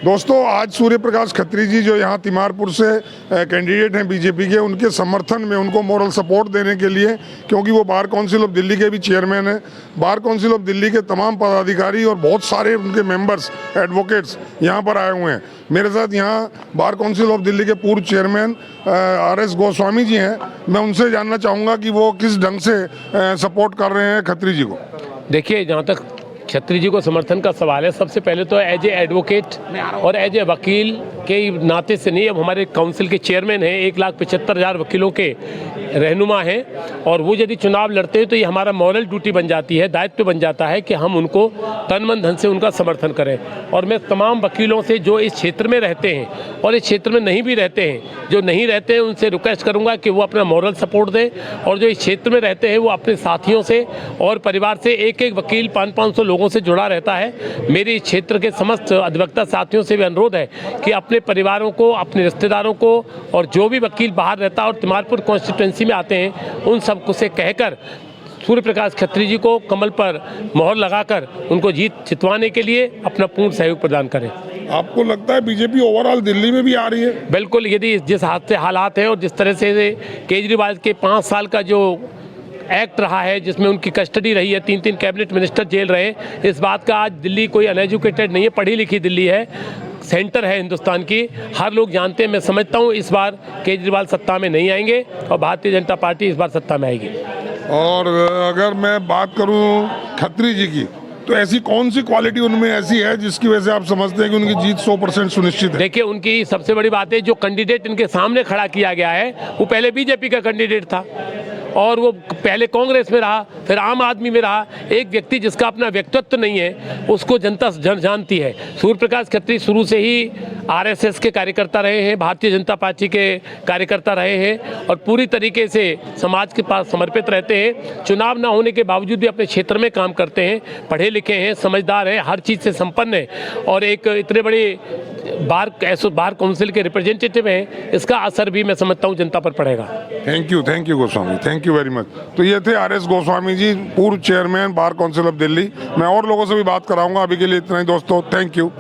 दोस्तों, आज सूर्य प्रकाश खत्री जी जो यहाँ तिमारपुर से कैंडिडेट हैं बीजेपी के, उनके समर्थन में उनको मोरल सपोर्ट देने के लिए, क्योंकि वो बार काउंसिल ऑफ दिल्ली के भी चेयरमैन हैं, बार काउंसिल ऑफ दिल्ली के तमाम पदाधिकारी और बहुत सारे उनके मेंबर्स एडवोकेट्स यहाँ पर आए हुए हैं। मेरे साथ यहाँ बार काउंसिल ऑफ दिल्ली के पूर्व चेयरमैन RS गोस्वामी जी हैं। मैं उनसे जानना चाहूँगा कि वो किस ढंग से सपोर्ट कर रहे हैं खत्री जी को। देखिए, जहाँ तक खत्री जी को समर्थन का सवाल है, सबसे पहले तो एज ए एडवोकेट और एज ए वकील के नाते से नहीं, अब हमारे काउंसिल के चेयरमैन हैं, 1,75,000 वकीलों के रहनुमा हैं, और वो यदि चुनाव लड़ते हैं तो ये हमारा मॉरल ड्यूटी बन जाती है, दायित्व बन जाता है कि हम उनको तन मन धन से उनका समर्थन करें। और मैं तमाम वकीलों से जो इस क्षेत्र में रहते हैं और इस क्षेत्र में नहीं भी रहते हैं, जो नहीं रहते हैं, उनसे रिक्वेस्ट करूँगा कि वो अपना मॉरल सपोर्ट दें, और जो इस क्षेत्र में रहते हैं वो अपने साथियों से और परिवार से, एक एक वकील 500-500 लोगों से जुड़ा रहता है। मेरे इस क्षेत्र के समस्त अधिवक्ता साथियों से भी अनुरोध है कि अपने परिवारों को, अपने रिश्तेदारों को, और जो भी वकील बाहर रहता है और तिमारपुर कॉन्स्टिट्यूंसी में आते हैं, उन सबको से कहकर सूर्य प्रकाश खत्री जी को कमल पर मोहर लगाकर उनको जीत जितवाने के लिए अपना पूर्ण सहयोग प्रदान करें। आपको लगता है बीजेपी ओवरऑल दिल्ली में भी आ रही है? बिल्कुल, यदि जिस हालात हैं और जिस तरह से केजरीवाल के 5 साल का जो एक्ट रहा है, जिसमें उनकी कस्टडी रही है, 3-3 कैबिनेट मिनिस्टर जेल रहे, इस बात का आज दिल्ली कोई अनएजुकेटेड नहीं है, पढ़ी लिखी दिल्ली है, सेंटर है हिंदुस्तान की, हर लोग जानते हैं। मैं समझता हूँ इस बार केजरीवाल सत्ता में नहीं आएंगे और भारतीय जनता पार्टी इस बार सत्ता में आएगी। और अगर मैं बात करूँ खत्री जी की, तो ऐसी कौन सी क्वालिटी उनमें ऐसी है जिसकी वजह से आप समझते हैं कि उनकी जीत 100% सुनिश्चित है? देखिए, उनकी सबसे बड़ी बात है, जो कैंडिडेट इनके सामने खड़ा किया गया है वो पहले बीजेपी का कैंडिडेट था, और वो पहले कांग्रेस में रहा, फिर आम आदमी में रहा। एक व्यक्ति जिसका अपना व्यक्तित्व नहीं है, उसको जनता जानती है। सूर्य प्रकाश खत्री शुरू से ही RSS के कार्यकर्ता रहे हैं, भारतीय जनता पार्टी के कार्यकर्ता रहे हैं, और पूरी तरीके से समाज के पास समर्पित रहते हैं। चुनाव ना होने के बावजूद भी अपने क्षेत्र में काम करते हैं, पढ़े लिखे हैं, समझदार हैं, हर चीज़ से संपन्न है, और एक इतने बड़े बार काउंसिल के रिप्रेजेंटेटिव हैं। इसका असर भी मैं समझता हूँ जनता पर पड़ेगा। Thank you Goswami, thank you very much. तो ये थे RS गोस्वामी जी, पूर्व chairman bar council of Delhi. मैं और लोगों से भी बात कराऊंगा, अभी के लिए इतना ही दोस्तों, थैंक यू।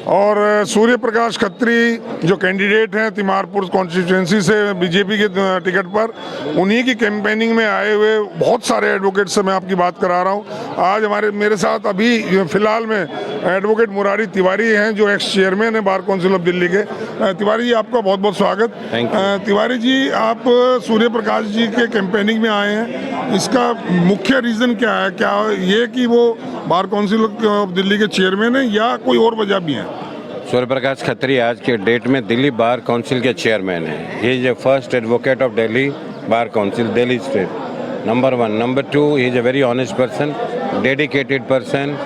और सूर्य प्रकाश खत्री जो कैंडिडेट हैं तिमारपुर कॉन्स्टिट्यूंसी से बीजेपी के टिकट पर, उन्हीं की कैंपेनिंग में आए हुए बहुत सारे एडवोकेट से मैं आपकी बात करा रहा हूं। आज मेरे साथ अभी फिलहाल में एडवोकेट मुरारी तिवारी हैं, जो एक्स चेयरमैन है बार काउंसिल ऑफ दिल्ली के। तिवारी जी, आपका बहुत बहुत स्वागत। तिवारी जी, आप सूर्य प्रकाश जी के कैंपेनिंग में आए हैं, इसका मुख्य रीज़न क्या है? क्या ये कि वो बार काउंसिल ऑफ दिल्ली के चेयरमैन हैं, या कोई और वजह भी है? सूर्य प्रकाश खत्री आज के डेट में दिल्ली बार काउंसिल के चेयरमैन हैं। He is a first advocate of Delhi bar council, Delhi state, number 1। Number 2, he is a very honest person, dedicated person,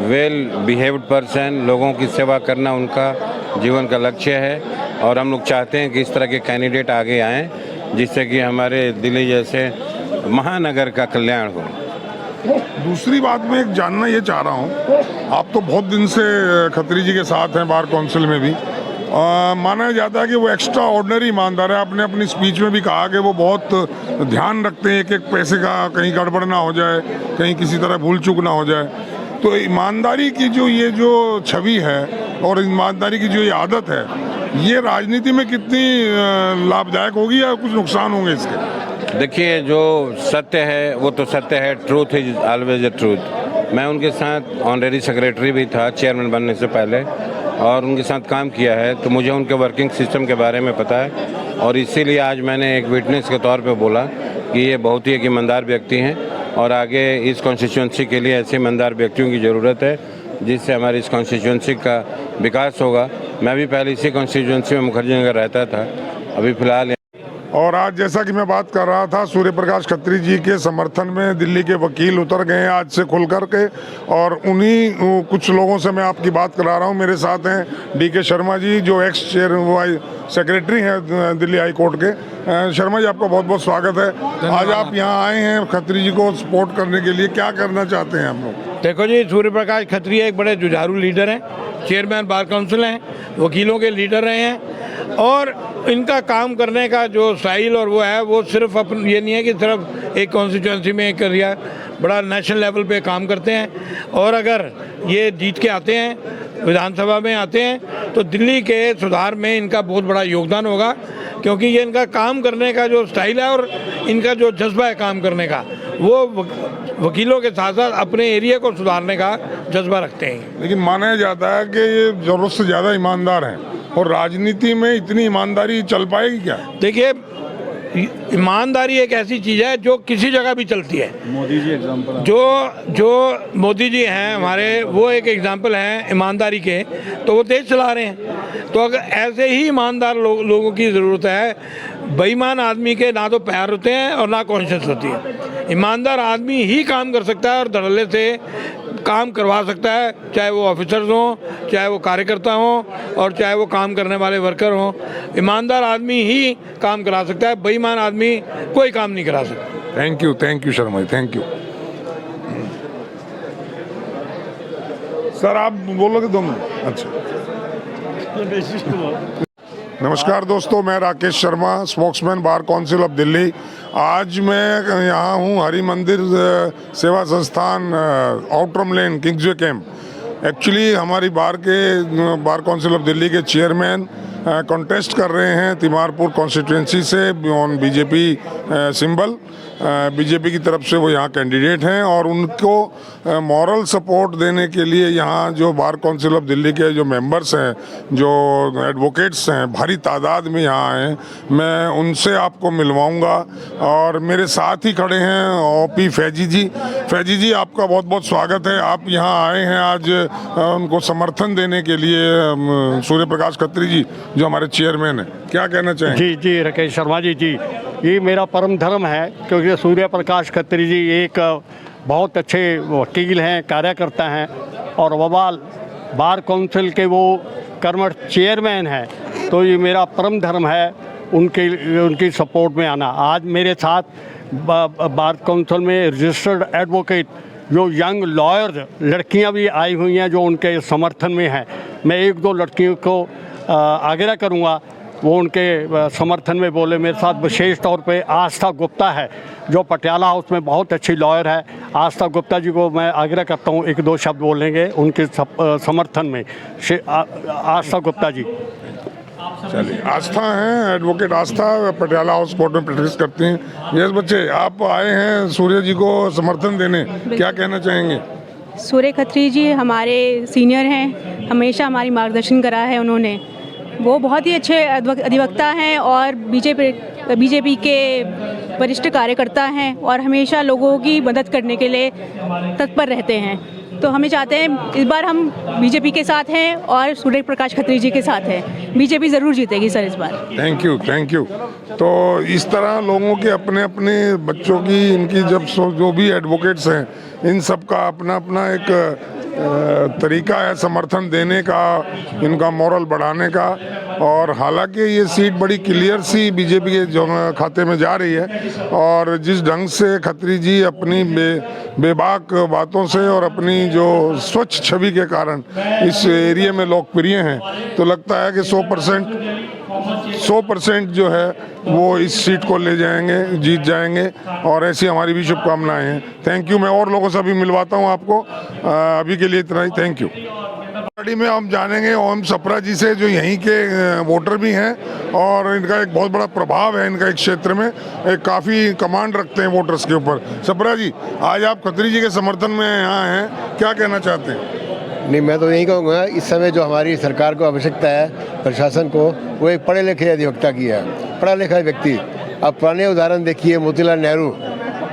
well behaved person. लोगों की सेवा करना उनका जीवन का लक्ष्य है, और हम लोग चाहते हैं कि इस तरह के कैंडिडेट आगे आएँ, जिससे कि हमारे दिल्ली जैसे महानगर का कल्याण हो। दूसरी बात मैं एक जानना ये चाह रहा हूँ, आप तो बहुत दिन से खत्री जी के साथ हैं बार काउंसिल में भी। माना जाता है कि वो एक्स्ट्रा ऑर्डिनरी ईमानदार है। आपने अपनी स्पीच में भी कहा कि वो बहुत ध्यान रखते हैं एक एक पैसे का, कहीं गड़बड़ ना हो जाए, कहीं किसी तरह भूल चूक ना हो जाए। तो ईमानदारी की जो छवि है और ईमानदारी की जो ये आदत है, ये राजनीति में कितनी लाभदायक होगी या कुछ नुकसान होंगे इसके? देखिए, जो सत्य है वो तो सत्य है, truth is always a truth. मैं उनके साथ ऑनरेरी सेक्रेटरी भी था चेयरमैन बनने से पहले, और उनके साथ काम किया है, तो मुझे उनके वर्किंग सिस्टम के बारे में पता है, और इसीलिए आज मैंने एक विटनेस के तौर पे बोला कि ये बहुत ही एक ईमानदार व्यक्ति हैं, और आगे इस कॉन्स्टिट्यूंसी के लिए ऐसे ईमानदार व्यक्तियों की ज़रूरत है, जिससे हमारी इस कॉन्स्टिट्यूंसी का विकास होगा। मैं भी पहले इसी कॉन्स्टिट्यूंसी में मुखर्जी नगर रहता था, अभी फ़िलहाल। और आज जैसा कि मैं बात कर रहा था, सूर्य प्रकाश खत्री जी के समर्थन में दिल्ली के वकील उतर गए हैं आज से खुल कर के, और उन्हीं कुछ लोगों से मैं आपकी बात करा रहा हूं। मेरे साथ हैं DK शर्मा जी, जो एक्स सेक्रेटरी हैं दिल्ली हाई कोर्ट के। शर्मा जी, आपका बहुत बहुत स्वागत है। आज आप यहाँ आए हैं खत्री जी को सपोर्ट करने के लिए, क्या करना चाहते हैं आप लोग? देखो जी, सूर्य प्रकाश खत्री एक बड़े जुझारू लीडर हैं, चेयरमैन बार काउंसिल हैं, वकीलों के लीडर रहे हैं, और इनका काम करने का जो स्टाइल और वो है, वो सिर्फ अपन ये नहीं है कि सिर्फ एक कॉन्स्टिट्यूंसी में एक एरिया, बड़ा नेशनल लेवल पे काम करते हैं। और अगर ये जीत के आते हैं, विधानसभा में आते हैं, तो दिल्ली के सुधार में इनका बहुत बड़ा योगदान होगा, क्योंकि ये इनका काम करने का जो स्टाइल है और इनका जो जज्बा है काम करने का, वो वकीलों के साथ साथ अपने एरिया को सुधारने का जज्बा रखते हैं। लेकिन माना जाता है कि ये जरूरत से ज़्यादा ईमानदार हैं, और राजनीति में इतनी ईमानदारी चल पाएगी क्या? देखिए, ईमानदारी एक ऐसी चीज़ है जो किसी जगह भी चलती है। मोदी जी एग्जाम्पल, जो मोदी जी हैं हमारे, वो एक एग्जाम्पल हैं ईमानदारी के, तो वो देश चला रहे हैं। तो अगर ऐसे ही ईमानदार लोगों की ज़रूरत है। बेईमान आदमी के ना तो पैर होते हैं और ना कॉन्शियस होती है। ईमानदार आदमी ही काम कर सकता है और धड़ल्ले से काम करवा सकता है, चाहे वो ऑफिसर्स हों, चाहे वो कार्यकर्ता हों, और चाहे वो काम करने वाले वर्कर हों। ईमानदार आदमी ही काम करा सकता है, बेईमान आदमी कोई काम नहीं करा सकता। Thank you Sharma ji, thank you. Sir आप बोलोगे 2 मिनट? अच्छा। नमस्कार दोस्तों, मैं Rakesh Sharma, spokesman bar council of Delhi. आज मैं यहाँ हूँ Hari Mandir Seva Sansthan, Outram lane, Kingsway camp. Actually हमारी बार काउंसिल ऑफ दिल्ली के चेयरमैन कॉन्टेस्ट कर रहे हैं तिमारपुर कॉन्स्टिट्यूंसी से ऑन बीजेपी सिंबल। बीजेपी की तरफ से वो यहाँ कैंडिडेट हैं, और उनको मॉरल सपोर्ट देने के लिए यहाँ जो बार काउंसिल ऑफ दिल्ली के जो मेंबर्स हैं, जो एडवोकेट्स हैं, भारी तादाद में यहाँ आए हैं। मैं उनसे आपको मिलवाऊंगा, और मेरे साथ ही खड़े हैं ओपी फैजी जी। फैजी जी, आपका बहुत बहुत स्वागत है। आप यहाँ आए हैं आज उनको समर्थन देने के लिए, सूर्य प्रकाश खत्री जी जो हमारे चेयरमैन हैं, क्या कहना चाहेंगे? जी राकेश शर्मा जी, ये मेरा परम धर्म है, क्योंकि सूर्य प्रकाश खत्री जी एक बहुत अच्छे वकील हैं, कार्यकर्ता हैं, और वबाल बार काउंसिल के वो कर्मठ चेयरमैन हैं। तो ये मेरा परम धर्म है उनकी सपोर्ट में आना। आज मेरे साथ बार काउंसिल में रजिस्टर्ड एडवोकेट जो यंग लॉयर लड़कियां भी आई हुई हैं, जो उनके समर्थन में हैं। मैं 1-2 लड़कियों को आग्रह करूंगा वो उनके समर्थन में बोले। मेरे साथ विशेष तौर पे आस्था गुप्ता है, जो पटियाला हाउस में बहुत अच्छी लॉयर है। आस्था गुप्ता जी को मैं आग्रह करता हूँ 1-2 शब्द बोलेंगे उनके समर्थन में। आस्था गुप्ता जी। चलिए, आस्था हैं, एडवोकेट आस्था पटियाला हाउस कोर्ट में प्रैक्टिस करती हैं। यस बच्चे, आप आए हैं सूर्य जी को समर्थन देने, क्या कहना चाहेंगे? सूर्य खत्री जी हमारे सीनियर हैं, हमेशा हमारी मार्गदर्शन करा है उन्होंने। वो बहुत ही अच्छे अधिवक्ता हैं और बीजेपी के वरिष्ठ कार्यकर्ता हैं, और हमेशा लोगों की मदद करने के लिए तत्पर रहते हैं। तो हमें चाहते हैं, इस बार हम बीजेपी के साथ हैं और सूर्य प्रकाश खत्री जी के साथ हैं। बीजेपी ज़रूर जीतेगी सर इस बार। Thank you. तो इस तरह लोगों के अपने अपने बच्चों की, इनकी जब जो भी एडवोकेट्स हैं, इन सब का अपना अपना एक तरीका है समर्थन देने का, इनका मोरल बढ़ाने का। और हालांकि ये सीट बड़ी क्लियर सी बीजेपी के जो खाते में जा रही है, और जिस ढंग से खत्री जी अपनी बेबाक बातों से और अपनी जो स्वच्छ छवि के कारण इस एरिया में लोकप्रिय हैं, तो लगता है कि 100% जो है वो इस सीट को ले जाएंगे, जीत जाएंगे, और ऐसी हमारी भी शुभकामनाएं हैं। Thank you. मैं और लोगों से अभी मिलवाता हूं आपको, अभी के लिए इतना ही। Thank you. गाड़ी में हम जानेंगे ओम सप्रा जी से, जो यहीं के वोटर भी हैं, और इनका एक बहुत बड़ा प्रभाव है इनका एक क्षेत्र में, एक काफ़ी कमांड रखते हैं वोटर्स के ऊपर। सप्रा जी, आज आप खत्री जी के समर्थन में यहाँ हैं, क्या कहना चाहते हैं? नहीं, मैं तो यही कहूँगा, इस समय जो हमारी सरकार को आवश्यकता है, प्रशासन को, वो एक पढ़े लिखे अधिवक्ता की है, पढ़ा लिखा व्यक्ति। अब पुराने उदाहरण देखिए, मोतीलाल नेहरू,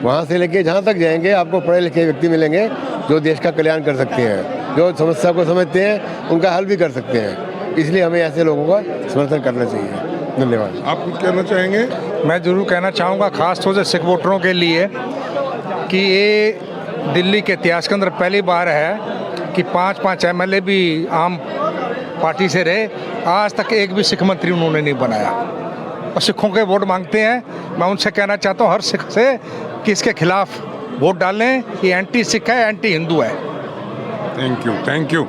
वहाँ से लेके जहाँ तक जाएंगे आपको पढ़े लिखे व्यक्ति मिलेंगे जो देश का कल्याण कर सकते हैं, जो समस्या को समझते हैं, उनका हल भी कर सकते हैं। इसलिए हमें ऐसे लोगों का समर्थन करना चाहिए। धन्यवाद। आप कुछ कहना चाहेंगे? मैं ज़रूर कहना चाहूँगा, ख़ास तौर से सिख वोटरों के लिए, कि ये दिल्ली के इतिहास के अंदर पहली बार है कि 5 MLA भी आम पार्टी से रहे। आज तक एक भी सिख मंत्री उन्होंने नहीं बनाया, और सिखों के वोट मांगते हैं। मैं उनसे कहना चाहता हूँ हर सिख से कि इसके खिलाफ वोट डालें। ये एंटी सिख है, एंटी हिंदू है। Thank you.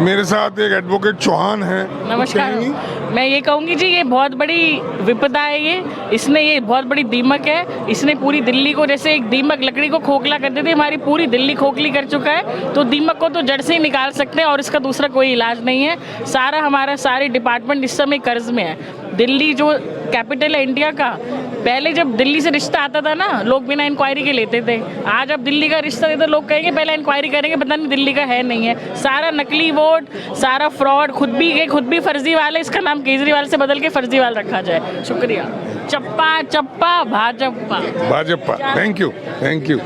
मेरे साथ एक एडवोकेट चौहान है। नमस्कार। मैं ये कहूँगी जी, ये बहुत बड़ी विपदा है ये बहुत बड़ी दीमक है। इसने पूरी दिल्ली को, जैसे एक दीमक लकड़ी को खोखला कर देती है, हमारी पूरी दिल्ली खोखली कर चुका है। तो दीमक को तो जड़ से ही निकाल सकते हैं और इसका दूसरा कोई इलाज नहीं है। हमारा सारे डिपार्टमेंट इस समय कर्ज में है। दिल्ली जो कैपिटल है इंडिया का, पहले जब दिल्ली से रिश्ता आता था ना, लोग बिना इंक्वायरी के लेते थे। आज अब दिल्ली का रिश्ता देते लोग कहेंगे पहले इंक्वायरी करेंगे, पता नहीं दिल्ली का है नहीं है। सारा नकली वोट, सारा फ्रॉड, खुद भी फर्जी वाले। इसका नाम केजरीवाल से बदल के फर्जीवाल रखा जाए। शुक्रिया। चप्पा चप्पा भाजपा भाजपा। Thank you.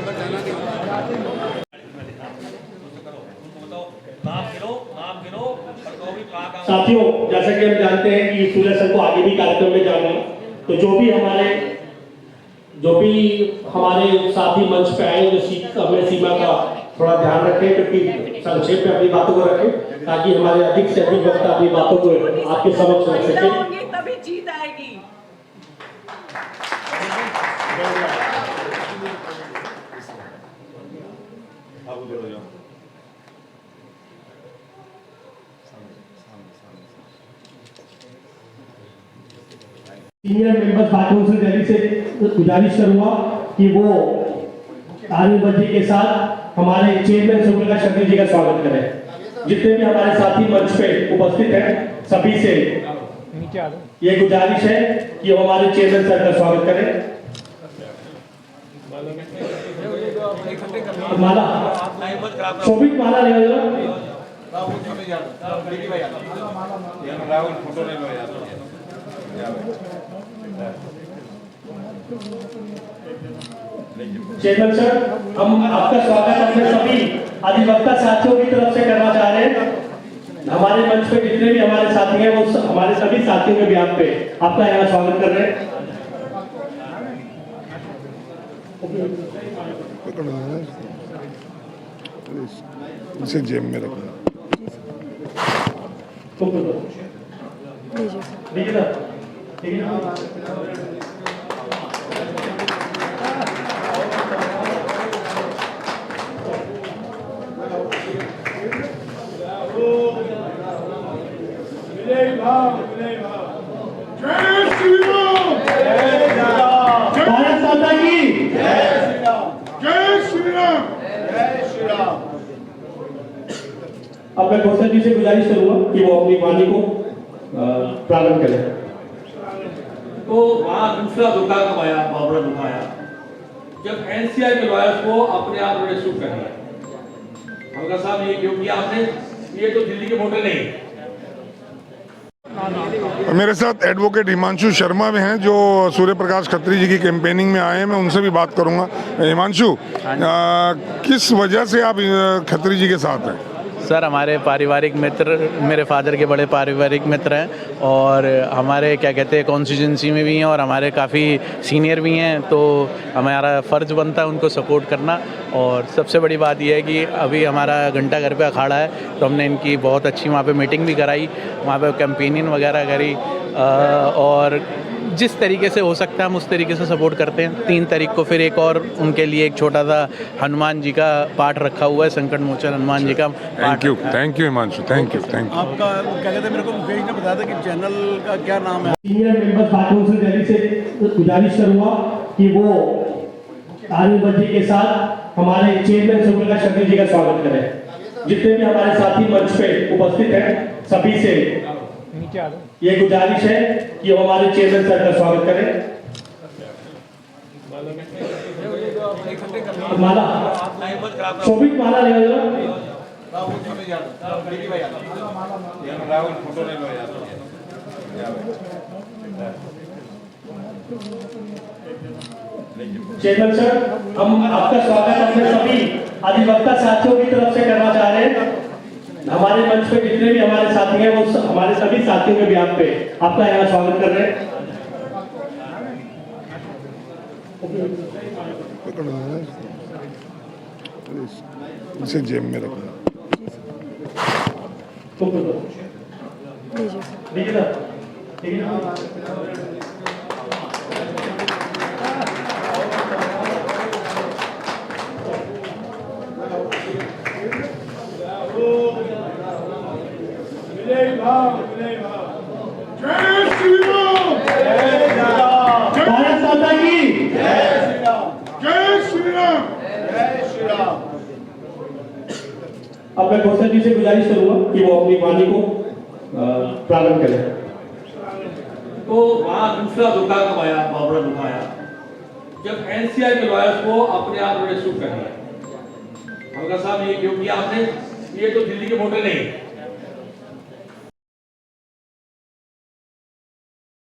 साथियों, जैसा कि हम जानते हैं कि सूर्य सर को आगे भी कार्यक्रम में जाना है, तो जो भी हमारे साथी मंच पे आए, जो अपने सीमा का थोड़ा ध्यान रखें, क्योंकि संक्षेप में अपनी बातों को रखें, ताकि हमारे अधिक से अधिक वक्त अपनी बातों को आपके समक्ष रख सके। तभी जीत आएगी। Senior members bar council Delhi से गुजारिश करूंगा कि वो तालीमबंदी के साथ हमारे चेयरमैन सुप्रकाश खत्री जी का स्वागत करें। जितने भी हमारे साथी मंच पे उपस्थित हैं, सभी से ये गुजारिश है कि वो हमारे चेयरमैन सर का स्वागत करें। माला, शोभित माला ले लो। चेयरमैन सर, हम आपका स्वागत अपने सभी अधिवक्ता साथियों की तरफ से करना चाह रहे हैं। हमारे मंच पे जितने भी हमारे साथी हैं, वो हमारे सभी साथियों के बिहाफ पे आपका यहाँ स्वागत कर रहे हैं। इसे जेब में रखना। ठीक है ना? भारत माता की जय श्री राम। अब मैं घोषणा जी से गुजारिश करूंगा कि वो अपनी वाणी को प्रारंभ करें। तो वहाँ दूसरा धोखा कमाया, बाबरा धोखाया, जब एनसीआर के लॉयर्स को अपने आप उन्होंने शूट कर दिया। हमका साहब, ये क्यों किया आपने? ये तो दिल्ली के वोटर नहीं। मेरे साथ एडवोकेट हिमांशु शर्मा भी हैं, जो सूर्य प्रकाश खत्री जी की कैंपेनिंग में आए हैं। मैं उनसे भी बात करूंगा। हिमांशु, किस वजह से आप खत्री जी के साथ हैं? सर, हमारे पारिवारिक मित्र, मेरे फादर के बड़े पारिवारिक मित्र हैं और हमारे क्या कहते हैं कॉन्स्टिट्यूंसी में भी हैं और हमारे काफ़ी सीनियर भी हैं, तो हमारा फ़र्ज़ बनता है उनको सपोर्ट करना। और सबसे बड़ी बात यह है कि अभी हमारा घंटा घर पे अखाड़ा है, तो हमने इनकी बहुत अच्छी वहाँ पे मीटिंग भी कराई, वहाँ पे कैंपेनिंग वगैरह करी और जिस तरीके से हो सकता है हम उस तरीके से सपोर्ट करते हैं। 3 तारीख को फिर एक और उनके लिए एक छोटा सा हनुमान जी का पाठ रखा हुआ है, संकट मोचन हनुमान जी का। Thank you Himanshu, thank you. आपका क्या कहते हैं, मेरे को मुकेश ने बताया था कि चैनल का क्या नाम है। Senior members bar council Delhi से गुजारिश करूंगा कि वो तालीमबंदी के साथ हमारे चेयरमैन सुप्रकाश खत्री जी का स्वागत करें। जितने भी हमारे साथी मंच पे उपस्थित हैं, सभी से ये गुजारिश है कि वो हमारे चेयरमैन सर का स्वागत करें। माला, शोभित माला ले लो। चेयरमैन सर, हम आपका स्वागत अपने सभी अधिवक्ता साथियों की तरफ से करना चाह रहे हैं। हमारे मंच पे जितने भी हमारे साथी हैं, वो हमारे सभी साथियों के बिहाफ पे आपका यहाँ स्वागत कर रहे हैं। इसे जेब में रखना। ठीक है ना? भारत माता की अब मैं खोसर जी से गुजारिश करूंगा कि वो अपनी वाणी को प्रारंभ करें। तो वहाँ दूसरा धोखा कमाया, बहुत बड़ा धोखा आया जब एनसीआई के लॉयर्स को अपने आप उन्होंने शूट कर दिया। हमका साहब ये क्यों किया आपने? ये तो दिल्ली के वोटर नहीं,